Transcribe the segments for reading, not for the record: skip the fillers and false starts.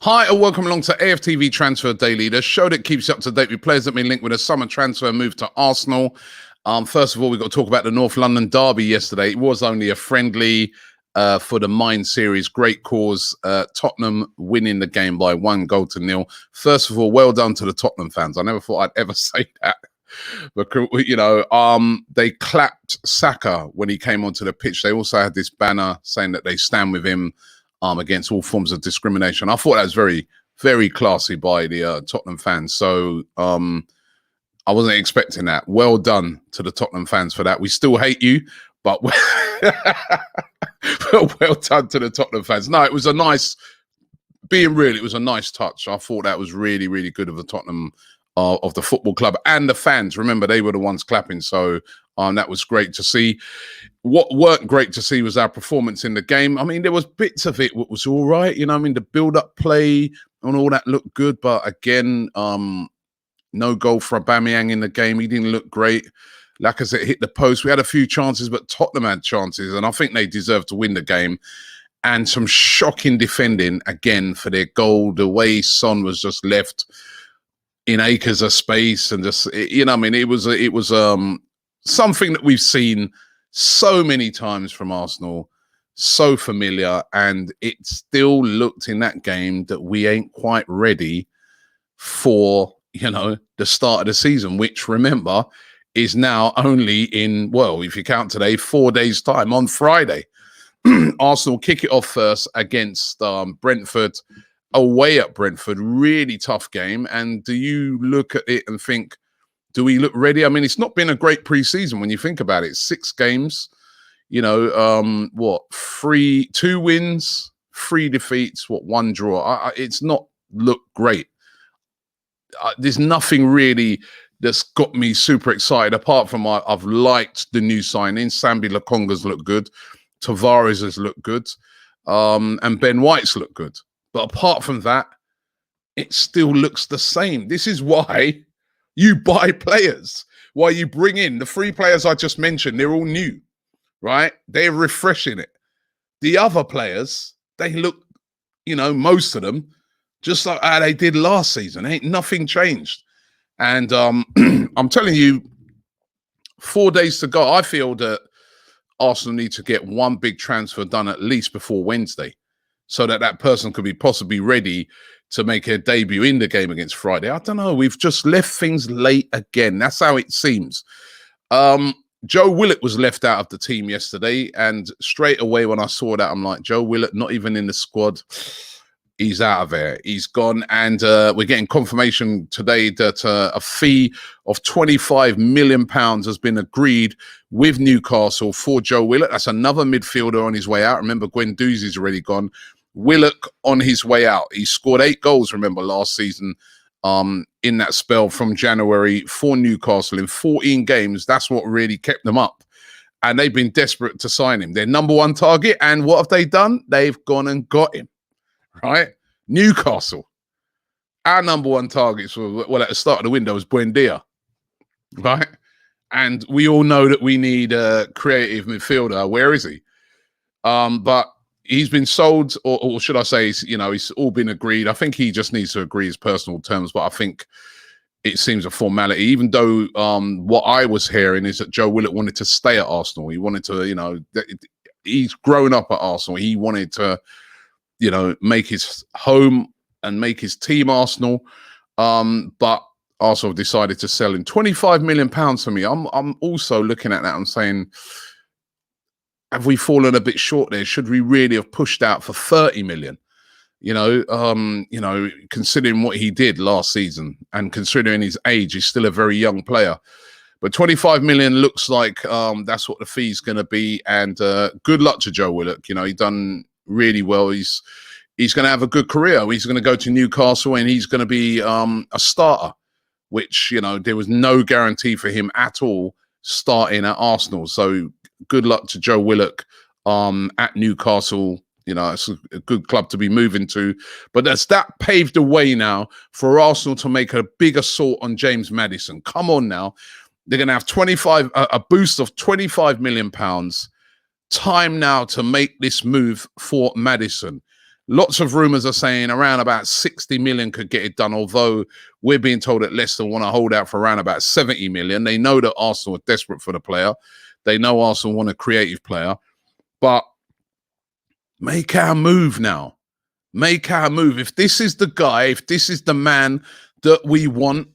Hi and welcome along to AFTV Transfer Daily, the show that keeps you up to date with players that have been linked with a summer transfer move to Arsenal. First of all, we've got to talk about the North London derby yesterday. It was only a friendly for the Mind series. Great cause. Tottenham winning the game by 1-0. First of all, well done to the Tottenham fans. I never thought I'd ever say that. But, you know, they clapped Saka when he came onto the pitch. They also had this banner saying that they stand with him against all forms of discrimination. I thought that was very, very classy by the Tottenham fans. So I wasn't expecting that. Well done to the Tottenham fans for that. We still hate you, but well done to the Tottenham fans. No, it was a nice, being real, it was a nice touch. I thought that was really, really good of the Tottenham, of the football club and the fans. Remember, they were the ones clapping. So that was great to see. What weren't great to see was our performance in the game. I mean, there was bits of it that was all right. You know, I mean, the build-up play and all that looked good. But again, no goal for Aubameyang in the game. He didn't look great. Lacazette hit the post. We had a few chances, but Tottenham had chances. And I think they deserved to win the game. And some shocking defending, again, for their goal. The way Son was just left in acres of space. And just, you know, I mean, it was something that we've seen so many times from Arsenal, so familiar, and it still looked in that game that we ain't quite ready for, you know, the start of the season, which, remember, is now only in, well, if you count today, 4 days' time, on Friday. Arsenal kick it off first against Brentford, away at Brentford, really tough game. And do you look at it and think, do we look ready? I mean, it's not been a great preseason when you think about it. 6 games, you know, 2 wins, 3 defeats, 1 draw. It's not looked great. There's nothing really that's got me super excited, apart from I've liked the new signings. Sambi Lokonga's looked good. Tavares has looked good. And Ben White's looked good. But apart from that, it still looks the same. This is why you buy players, why you bring in the 3 players I just mentioned. They're all new, right? They're refreshing it. The other players, they look, you know, most of them, just like how they did last season. Ain't nothing changed. And I'm telling you, 4 days to go. I feel that Arsenal need to get one big transfer done at least before Wednesday, so that that person could be possibly ready to make a debut in the game against Friday. I don't know. We've just left things late again. That's how it seems. Joe Willett was left out of the team yesterday. And straight away when I saw that, I'm like, Joe Willett, not even in the squad. He's out of there. He's gone. And we're getting confirmation today that a fee of £25 million has been agreed with Newcastle for Joe Willett. That's another midfielder on his way out. Remember, Guendouzi's already gone. Willock on his way out. He scored 8 goals, remember, last season in that spell from January for Newcastle in 14 games. That's what really kept them up. And they've been desperate to sign him. Their number 1 target. And what have they done? They've gone and got him, right? Newcastle. Our number 1 targets were, well, at the start of the window was Buendia, right? And we all know that we need a creative midfielder. Where is he? But he's been sold, or should I say, you know, it's all been agreed. I think he just needs to agree his personal terms, but I think it seems a formality, even though what I was hearing is that Joe Willett wanted to stay at Arsenal. He wanted to, you know, he's grown up at Arsenal. He wanted to, you know, make his home and make his team Arsenal. But Arsenal decided to sell him. £25 million for me. I'm also looking at that. I'm saying, have we fallen a bit short there? Should we really have pushed out for 30 million? You know, considering what he did last season and considering his age, he's still a very young player. But 25 million looks like that's what the fee's going to be. And good luck to Joe Willock. You know, he's done really well. He's going to have a good career. He's going to go to Newcastle and he's going to be a starter, which, you know, there was no guarantee for him at all starting at Arsenal. So good luck to Joe Willock at Newcastle. You know, it's a good club to be moving to. But that paved the way now for Arsenal to make a big assault on James Maddison. Come on now. They're going to have a boost of £25 million. Time now to make this move for Maddison. Lots of rumours are saying around about 60 million could get it done, although we're being told that Leicester want to hold out for around about 70 million. They know that Arsenal are desperate for the player. They know Arsenal want a creative player. But make our move now. Make our move. If this is the guy, if this is the man that we want,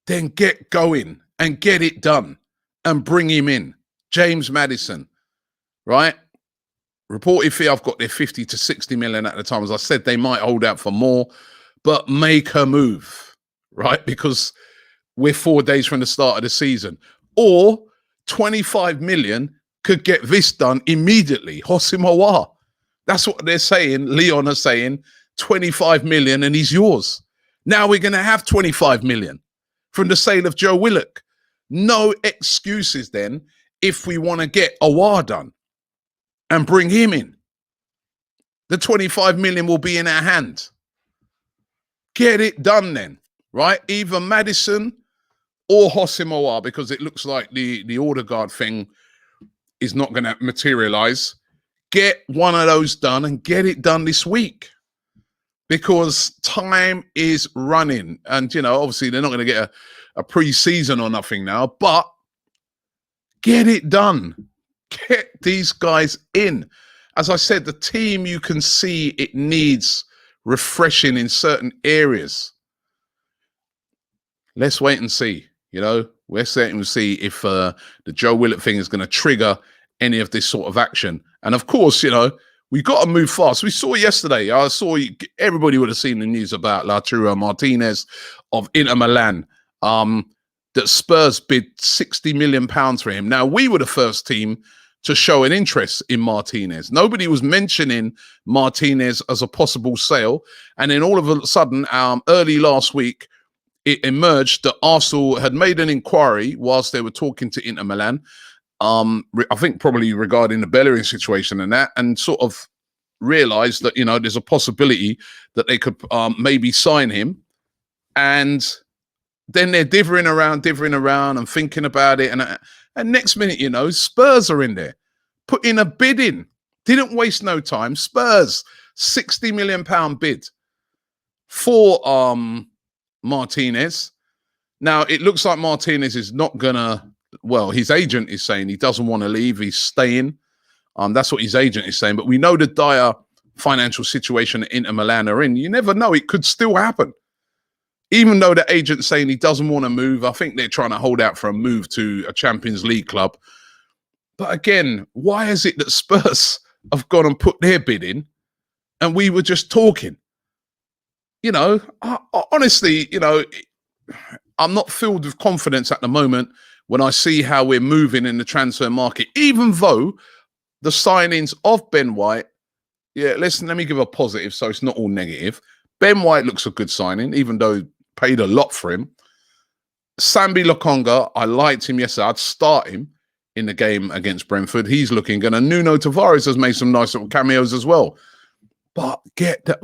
then get going and get it done and bring him in. James Maddison, right? Reported fee, I've got their 50 to 60 million at the time. As I said, they might hold out for more, but make a move, right? Because we're 4 days from the start of the season. Or 25 million could get this done immediately. Hossim Aouar. That's what they're saying. Leon are saying 25 million and he's yours. Now we're going to have 25 million from the sale of Joe Willock. No excuses then if we want to get Aouar done and bring him in. The 25 million will be in our hand. Get it done then, right? Either Maddison or Hossim Aouar, because it looks like the Odegaard thing is not going to materialize. Get one of those done and get it done this week, because time is running. And, you know, obviously they're not going to get a pre-season or nothing now, but get it done. Get these guys in. As I said, the team, you can see it needs refreshing in certain areas. Let's wait and see. You know, we're waiting to see if the Joe Willett thing is going to trigger any of this sort of action. And of course, you know, we got to move fast. We saw yesterday, everybody would have seen the news about Lautaro Martinez of Inter Milan, that Spurs bid £60 million for him. Now, we were the first team to show an interest in Martinez. Nobody was mentioning Martinez as a possible sale. And then all of a sudden, early last week, it emerged that Arsenal had made an inquiry whilst they were talking to Inter Milan, I think probably regarding the Bellerin situation and that, and sort of realised that, you know, there's a possibility that they could maybe sign him. And then they're divvying around and thinking about it. And next minute, you know, Spurs are in there, putting a bid in. Didn't waste no time. Spurs, £60 million bid for Martinez. Now, it looks like Martinez is not going to, well, his agent is saying he doesn't want to leave. He's staying. That's what his agent is saying. But we know the dire financial situation that Inter Milan are in. You never know. It could still happen. Even though the agent's saying he doesn't want to move, I think they're trying to hold out for a move to a Champions League club. But again, why is it that Spurs have gone and put their bid in and we were just talking? You know, honestly, you know, I'm not filled with confidence at the moment when I see how we're moving in the transfer market, even though the signings of Ben White, let me give a positive so it's not all negative. Ben White looks a good signing, even though paid a lot for him. Sambi Lokonga, I liked him yesterday. I'd start him in the game against Brentford. He's looking good. And Nuno Tavares has made some nice little cameos as well. But get that.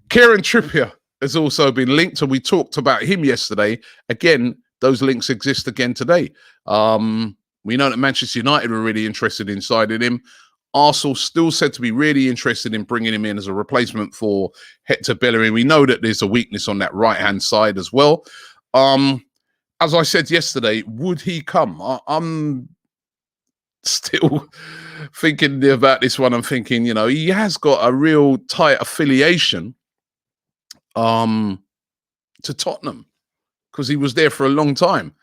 Kieran Trippier has also been linked, and we talked about him yesterday. Again, those links exist again today. We know that Manchester United were really interested in signing him. Arsenal still said to be really interested in bringing him in as a replacement for Hector Bellerin. We know that there's a weakness on that right-hand side as well. As I said yesterday, would he come? I'm still thinking about this one. I'm thinking, you know, he has got a real tight affiliation to Tottenham because he was there for a long time.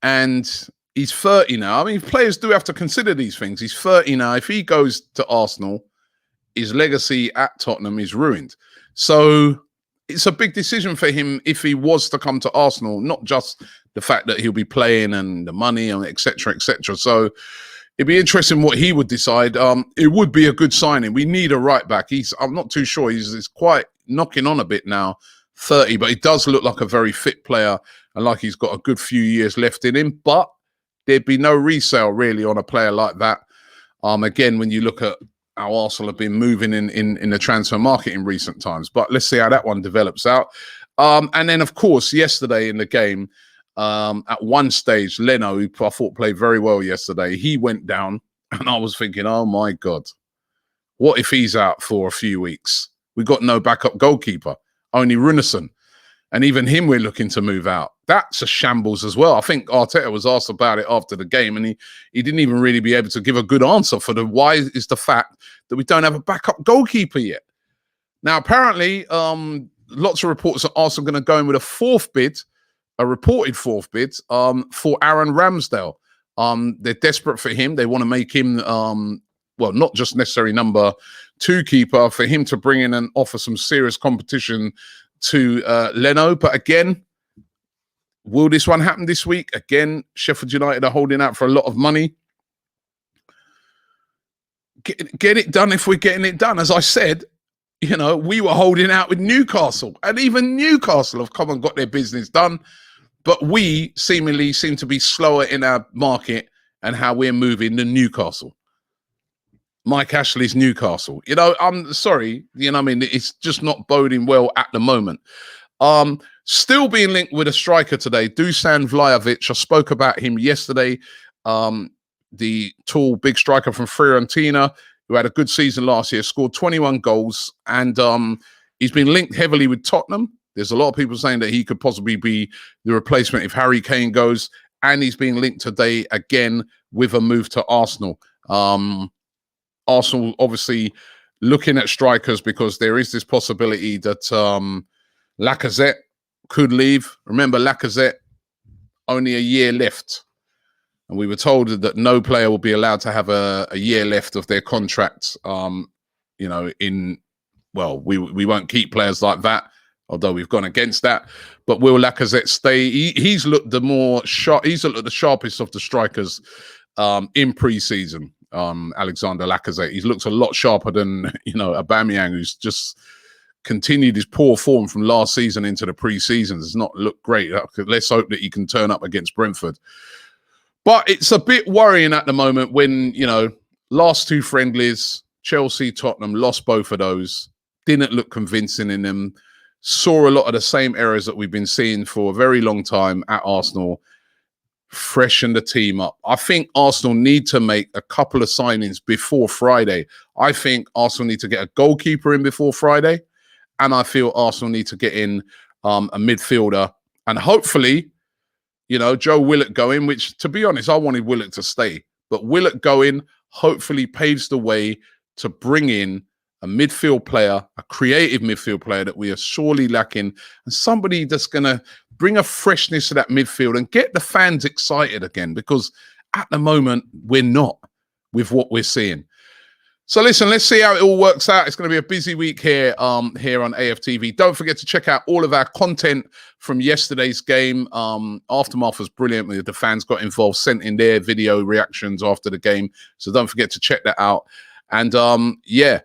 And he's 30 now. I mean, players do have to consider these things. He's 30 now. If he goes to Arsenal, his legacy at Tottenham is ruined. So it's a big decision for him if he was to come to Arsenal, not just the fact that he'll be playing and the money and et cetera, et cetera. So it'd be interesting what he would decide. It would be a good signing. We need a right back. I'm not too sure. He's quite knocking on a bit now, 30, but he does look like a very fit player and like he's got a good few years left in him. But there'd be no resale really on a player like that. Again, when you look at how Arsenal have been moving in the transfer market in recent times. But let's see how that one develops out. And then, of course, yesterday in the game, at one stage, Leno, who I thought played very well yesterday, he went down. And I was thinking, oh, my God, What if he's out for a few weeks? We've got no backup goalkeeper, only Runarsson. And even him, we're looking to move out. That's a shambles as well. I think Arteta was asked about it after the game, and he didn't even really be able to give a good answer for the why is the fact that we don't have a backup goalkeeper yet. Now, apparently, lots of reports that Arsenal are going to go in with a reported fourth bid for Aaron Ramsdale. They're desperate for him. They want to make him, well, not just necessarily number 2 keeper, for him to bring in and offer some serious competition to Leno. But again, will this one happen this week? Again, Sheffield United are holding out for a lot of money. Get it done if we're getting it done. As I said, you know, we were holding out with Newcastle, and even Newcastle have come and got their business done. But we seemingly seem to be slower in our market and how we're moving than Newcastle. Mike Ashley's Newcastle. You know, I'm sorry. You know what I mean? It's just not boding well at the moment. Still being linked with a striker today, Dusan Vladovic. I spoke about him yesterday. The tall, big striker from Fiorentina, who had a good season last year, scored 21 goals. And he's been linked heavily with Tottenham. There's a lot of people saying that he could possibly be the replacement if Harry Kane goes. And he's being linked today again with a move to Arsenal. Arsenal obviously looking at strikers because there is this possibility that Lacazette could leave. Remember, Lacazette, only a year left. And we were told that no player will be allowed to have a year left of their contract. You know, we won't keep players like that, although we've gone against that. But will Lacazette stay? He's looked the more sharp. He's looked the sharpest of the strikers in pre-season. Alexander Lacazette. He's looked a lot sharper than, you know, Aubameyang, who's just continued his poor form from last season into the pre-season. It's not looked great. Let's hope that he can turn up against Brentford. But it's a bit worrying at the moment when, you know, last 2 friendlies, Chelsea, Tottenham, lost both of those. Didn't look convincing in them. Saw a lot of the same errors that we've been seeing for a very long time at Arsenal. Freshen the team up. I think Arsenal need to make a couple of signings before Friday. I think Arsenal need to get a goalkeeper in before Friday. And I feel Arsenal need to get in a midfielder. And hopefully, you know, Joe Willett going, which, to be honest, I wanted Willett to stay. But Willett going hopefully paves the way to bring in a midfield player, a creative midfield player that we are sorely lacking, and somebody that's going to bring a freshness to that midfield and get the fans excited again, because at the moment, we're not with what we're seeing. So listen, let's see how it all works out. It's going to be a busy week here, here on AFTV. Don't forget to check out all of our content from yesterday's game. Aftermath was brilliant. The fans got involved, sent in their video reactions after the game. So don't forget to check that out. And yeah,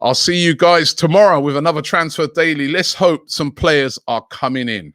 I'll see you guys tomorrow with another Transfer Daily. Let's hope some players are coming in.